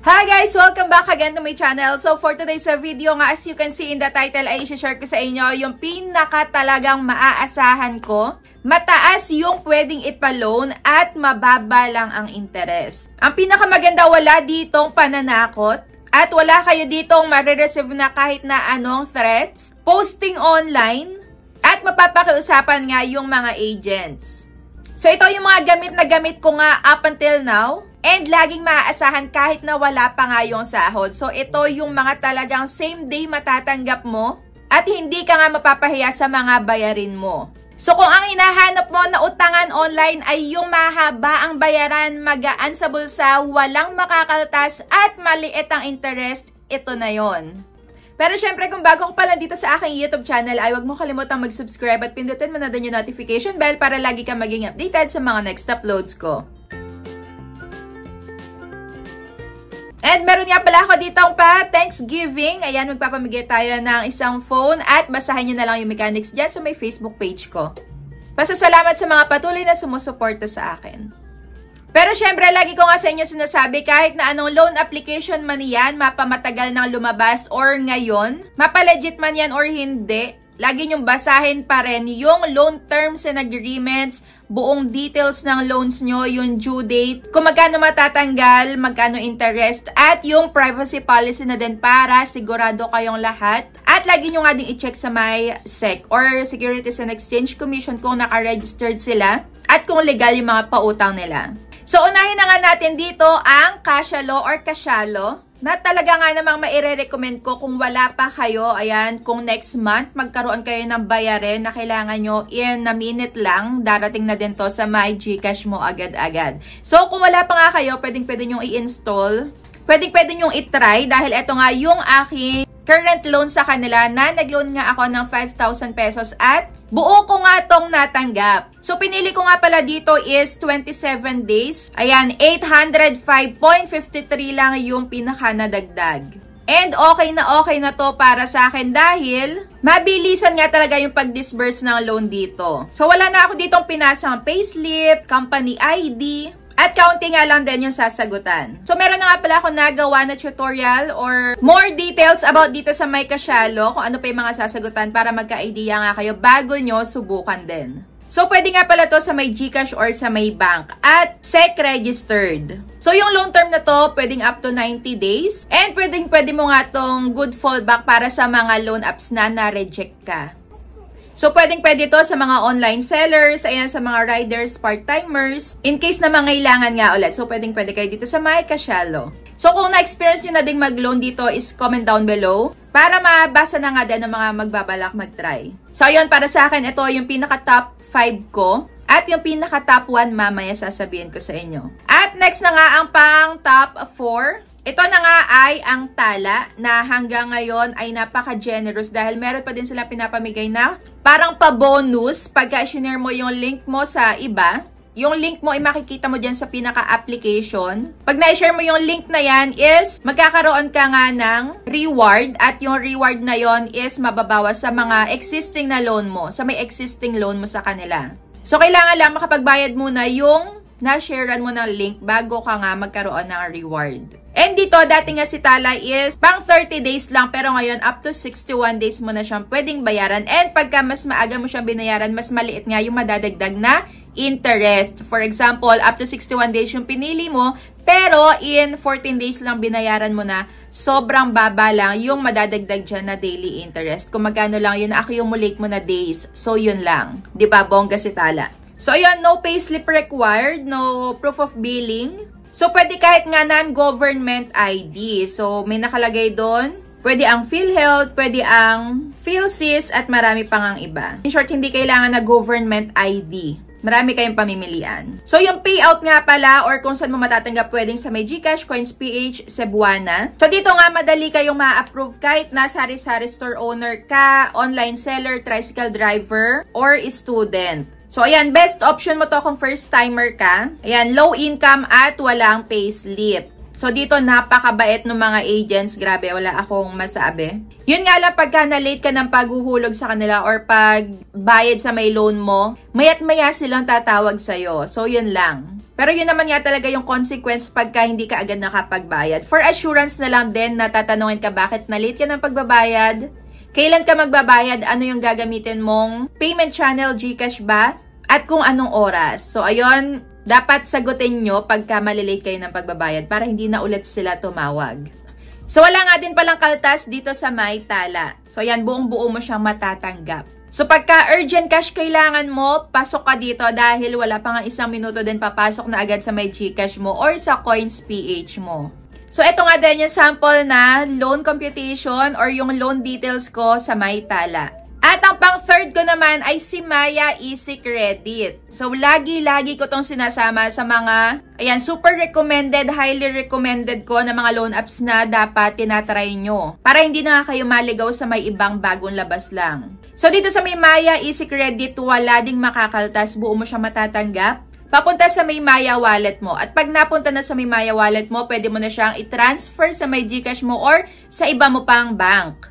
Hi guys! Welcome back again to my channel. So for today's video nga, as you can see in the title, ay i-share ko sa inyo yung pinaka talagang maaasahan ko. Mataas yung pwedeng ipaloan at mababa lang ang interest. Ang pinakamaganda, wala ditong pananakot at wala kayo ditong marireceive na kahit na anong threats, posting online, at mapapakiusapan nga yung mga agents. So ito yung mga gamit ko nga up until now. And laging maaasahan kahit na wala pa nga yung sahod. So, ito yung mga talagang same day matatanggap mo at hindi ka nga mapapahiya sa mga bayarin mo. So, kung ang hinahanap mo na utangan online ay yung mahaba ang bayaran, magaan sa bulsa, walang makakaltas at maliit ang interest, ito na yon. Pero syempre, kung bago ko pala dito sa aking YouTube channel, ay huwag mo kalimutang mag-subscribe at pindutin mo na din yung notification bell para lagi kang maging updated sa mga next uploads ko. And meron nga pala ako ditong pa Thanksgiving. Ayan, magpapamigay tayo ng isang phone at basahin nyo na lang yung mechanics dyan sa may Facebook page ko. Pasasalamat sa mga patuloy na sumusuporta sa akin. Pero syempre, lagi ko nga sa inyo sinasabi, kahit na anong loan application man yan, mapamatagal nang lumabas or ngayon, mapalegit man yan or hindi, lagi nyong basahin pa rin yung loan terms and agreements, buong details ng loans nyo, yung due date, kung magkano matatanggal, magkano interest, at yung privacy policy na din para sigurado kayong lahat. At lagi nyo nga din i-check sa may SEC or Securities and Exchange Commission kung naka-registered sila at kung legal yung mga pautang nila. So, unahin na nga natin dito ang Cashalo or Cashalo, na talaga nga namang maire-recommend ko kung wala pa kayo, ayan, kung next month magkaroon kayo ng bayarin na kailangan nyo in a minute lang, darating na din to sa my GCash mo agad-agad. So, kung wala pa nga kayo, pwede nyo i-install, pwede nyo i-try dahil ito nga yung aking current loan sa kanila na nag-loan nga ako ng 5,000 pesos at buo ko nga tong natanggap. So, pinili ko nga pala dito is 27 days. Ayan, 805.53 lang yung pinaka nadagdag. And okay na to para sa akin dahil mabilisan nga talaga yung pag-disburse ng loan dito. So, wala na ako ditong pinasang payslip, company ID, at counting nga lang din yung sasagutan. So, meron na nga pala ako nagawa na tutorial or more details about dito sa My Cashalo, kung ano pa yung mga sasagutan para magka-idea nga kayo bago nyo subukan din. So, pwede nga pala to sa may GCash or sa may bank at SEC registered. So, yung loan term na to, pwedeng up to 90 days. And pwede mo nga tong good fallback para sa mga loan apps na na-reject ka. So, pwede to sa mga online sellers, ayan, sa mga riders, part-timers, in case na mangailangan nga ulit. So, pwede kayo dito sa My Cashalo. So, kung na-experience nyo na ding mag-loan dito, is comment down below para mabasa na nga din ng mga magbabalak mag-try. So, ayun, para sa akin, ito yung pinaka-top 5 ko. At yung pinaka-top 1, mamaya sasabihin ko sa inyo. At next na nga ang pang-top 4. Ito na nga ay ang Tala na hanggang ngayon ay napaka-generous dahil meron pa din sila pinapamigay na parang pa-bonus pagka i-share mo yung link mo sa iba. Yung link mo ay makikita mo dyan sa pinaka-application. Pag na-share mo yung link na yan is magkakaroon ka nga ng reward at yung reward na yon is mababawas sa mga existing na loan mo, sa may existing loan mo sa kanila. So, kailangan lang makapagbayad muna yung na-sharean mo ng link bago ka nga magkaroon ng reward. And dito, dati nga si Tala is pang 30 days lang pero ngayon up to 61 days mo na siyang pwedeng bayaran. And pagka mas maaga mo siyang binayaran, mas maliit nga yung madadagdag na interest. For example, up to 61 days yung pinili mo pero in 14 days lang binayaran mo na, sobrang baba lang yung madadagdag dyan na daily interest. Kung magkano lang yun na-accumulate mo na days. So, yun lang. Diba, bongga si Tala. So, ayun, no payslip required, no proof of billing. So, pwede kahit nga non-government ID. So, may nakalagay doon. Pwede ang PhilHealth, pwede ang PhilSys, at marami pang ang iba. In short, hindi kailangan na government ID. Marami kayong pamimilian. So, yung payout nga pala, or kung saan mo matatanggap, pwedeng sa may GCash, CoinsPH, Cebuana. So, dito nga, madali kayong ma-approve kahit na sari-sari store owner ka, online seller, tricycle driver, or student. So, ayan, best option mo to kung first-timer ka. Ayan, low income at walang payslip. So, dito napakabait ng mga agents. Grabe, wala akong masabi. Yun nga lang, pagka na-late ka ng paghuhulog sa kanila or pag bayad sa may loan mo, mayat-maya silang tatawag sa'yo. So, yun lang. Pero yun naman nga talaga yung consequence pagka hindi ka agad nakapagbayad. For assurance na lang din na tatanungin ka bakit na late ka ng pagbabayad, kailan ka magbabayad, ano yung gagamitin mong payment channel, GCash ba, at kung anong oras. So ayun, dapat sagutin nyo pagka malilate kayo ng pagbabayad para hindi na ulit sila tumawag. So wala nga din palang kaltas dito sa may tala. So ayan, buong-buo mo siyang matatanggap. So pagka urgent cash kailangan mo, pasok ka dito dahil wala pa nga isang minuto din papasok na agad sa may GCash mo or sa Coins PH mo. So ito nga din yung sample na loan computation or yung loan details ko sa may tala. At ang pang third ko naman ay si Maya Easy Credit. So lagi-lagi ko tong sinasama sa mga, ayan, super recommended, highly recommended ko na mga loan apps na dapat tinatry nyo. Para hindi na nga kayo maligaw sa may ibang bagong labas lang. So dito sa may Maya Easy Credit, wala ding makakaltas, buo mo siya matatanggap. Papunta sa may Maya wallet mo. At pag napunta na sa may Maya wallet mo, pwede mo na siyang i-transfer sa may GCash mo or sa iba mo pang bank.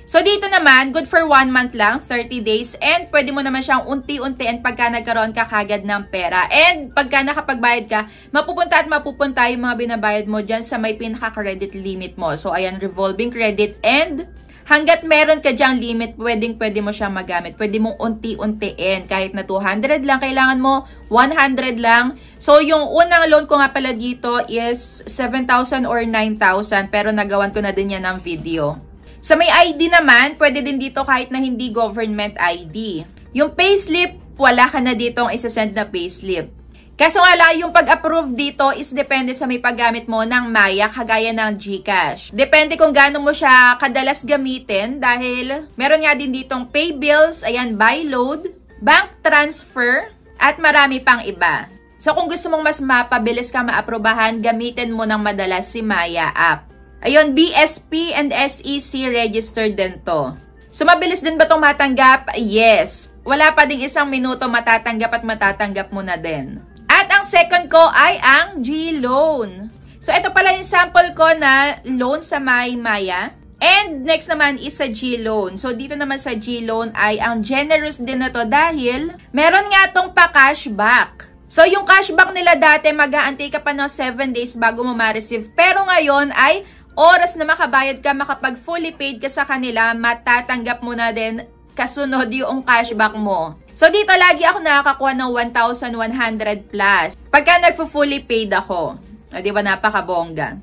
So dito naman, good for 1 month lang, 30 days, and pwede mo naman siyang unti-untiin pagka nagkaroon ka kagad ng pera. And pagka nakapagbayad ka, mapupunta at mapupunta yung mga binabayad mo dyan sa may pinaka-credit limit mo. So ayan, revolving credit, and hanggat meron ka dyang limit, pwede mo siyang magamit. Pwede mong unti-untiin. Kahit na 200 lang, kailangan mo 100 lang. So, yung unang loan ko nga pala dito is 7,000 or 9,000. Pero nagawan ko na din yan ng video. Sa may ID naman, pwede din dito kahit na hindi government ID. Yung payslip, wala ka na ditong isa-send na payslip. Kaso nga lang, yung pag-approve dito is depende sa may paggamit mo ng Maya, kagaya ng GCash. Depende kung gaano mo siya kadalas gamitin dahil meron nga din ditong pay bills, ayan, buy load, bank transfer, at marami pang iba. So kung gusto mong mas mapabilis ka maaprobahan, gamitin mo ng madalas si Maya app. Ayun, BSP and SEC registered din to. So mabilis din ba itong matanggap? Yes. Wala pa ding isang minuto matatanggap at matatanggap mo na din. At ang second ko ay ang G-Loan. So, ito pala yung sample ko na loan sa may Maya. And next naman is sa G-Loan. So, dito naman sa G-Loan ay ang generous din na to dahil meron nga tong pa-cashback. So, yung cashback nila dati, mag-aantay ka pa ng 7 days bago mo ma-receive. Pero ngayon ay oras na makabayad ka, makapag fully paid ka sa kanila, matatanggap mo na din kasunod yung cashback mo. So, dito lagi ako nakakakuha ng 1,100 plus. Pagka nagpo-fully paid ako. O, di ba, napakabongga.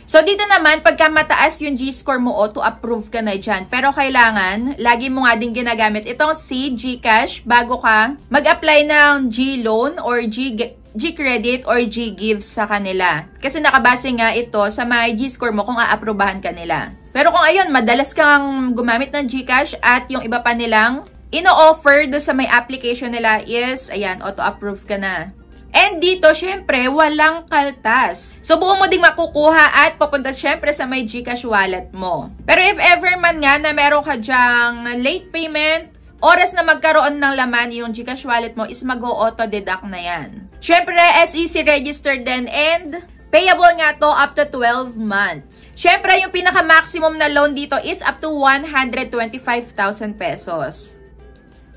So, dito naman, pagka mataas yung G-score mo, auto-approve ka na dyan. Pero kailangan, lagi mo nga din ginagamit itong si GCash bago ka mag-apply ng G-Loan or G-Credit or G-Gives sa kanila. Kasi nakabase nga ito sa may G-score mo kung aaprubahan ka nila. Pero kung ayun, madalas kang gumamit ng GCash at yung iba pa nilang ino-offer do sa may application nila is, ayan, auto-approve ka na. And dito, syempre, walang kaltas. So, buo mo ding makukuha at papunta syempre sa may GCash wallet mo. Pero if ever man nga na meron ka dyang late payment, oras na magkaroon ng laman yung GCash wallet mo is mag-auto-deduct na yan. Syempre, SEC registered din and payable nga to up to 12 months. Syempre, yung pinaka-maximum na loan dito is up to 125,000 pesos.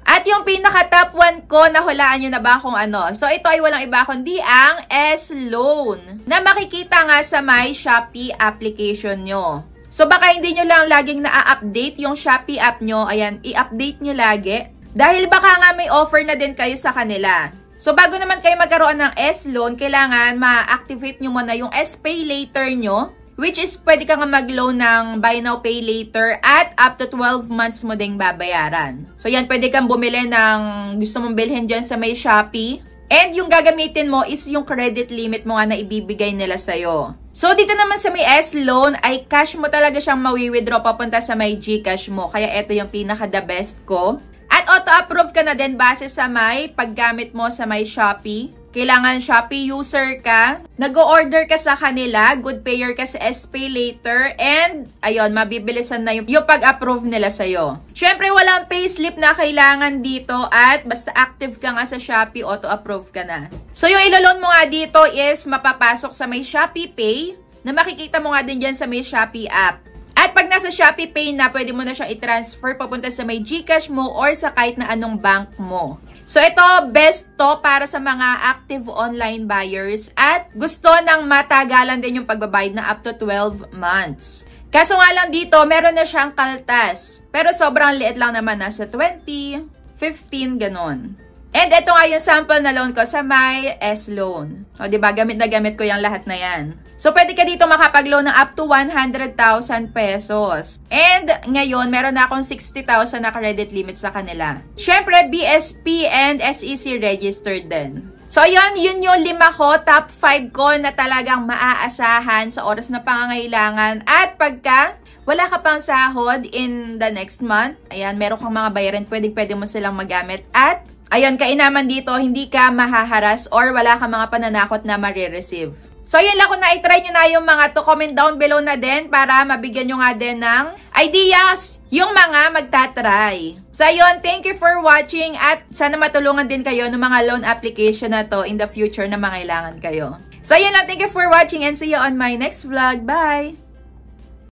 At yung pinaka-top 1 ko, nahulaan nyo na ba kung ano? So, ito ay walang iba kundi ang S-Loan na makikita nga sa my Shopee application nyo. So, baka hindi nyo lang laging na-update yung Shopee app nyo. Ayan, i-update nyo lagi. Dahil baka nga may offer na din kayo sa kanila. So, bago naman kayo magkaroon ng S-Loan, kailangan ma-activate nyo muna yung S-Pay Later nyo. Which is, pwede ka nga mag-loan ng Buy Now, Pay Later at up to 12 months mo ding babayaran. So, yan, pwede kang bumili ng gusto mong bilhin dyan sa may Shopee. And yung gagamitin mo is yung credit limit mo nga na ibibigay nila sa'yo. So, dito naman sa may S-Loan ay cash mo talaga siyang mawi-withdraw papunta sa may GCash mo. Kaya ito yung pinaka-the best ko. At auto-approve ka na din base sa may paggamit mo sa may Shopee. Kailangan Shopee user ka, nag-o-order ka sa kanila, good payer ka sa SPay Later, and ayun, mabibilisan na yung pag-approve nila sa'yo. Syempre, walang payslip na kailangan dito at basta active ka nga sa Shopee, auto-approve ka na. So, yung iloloan mo nga dito is mapapasok sa may Shopee Pay, na makikita mo nga din dyan sa may Shopee app. At pag nasa nasa Shopee Pay na, pwede mo na siya i-transfer papunta sa may GCash mo or sa kahit na anong bank mo. So, ito, best to para sa mga active online buyers at gusto ng matagalan din yung pagbabayad na up to 12 months. Kaso nga lang dito, meron na siyang kaltas. Pero sobrang liit lang naman, nasa 20, 15, ganon. And ito nga yung sample na loan ko sa my S-Loan. O, diba? Gamit na gamit ko yung lahat na yan. So, pwede ka dito makapag-loan ng up to 100,000 pesos. And ngayon, meron na akong 60,000 na credit limit sa kanila. Syempre, BSP and SEC registered din. So, yun yung 5 ko, top 5 ko na talagang maaasahan sa oras na pangangailangan. At pagka wala ka pang sahod in the next month, ayan, meron kang mga bayarin, pwede mo silang magamit. At ayun, kainaman dito, hindi ka mahaharas or wala ka mga pananakot na marireceive. So, yun lang, kung na-try nyo na yung mga to, comment down below na din para mabigyan nyo nga din ng ideas yung mga magtatry. So, yun, thank you for watching at sana matulungan din kayo ng mga loan application na to in the future na mangailangan kayo. So, yun lang, thank you for watching and see you on my next vlog. Bye!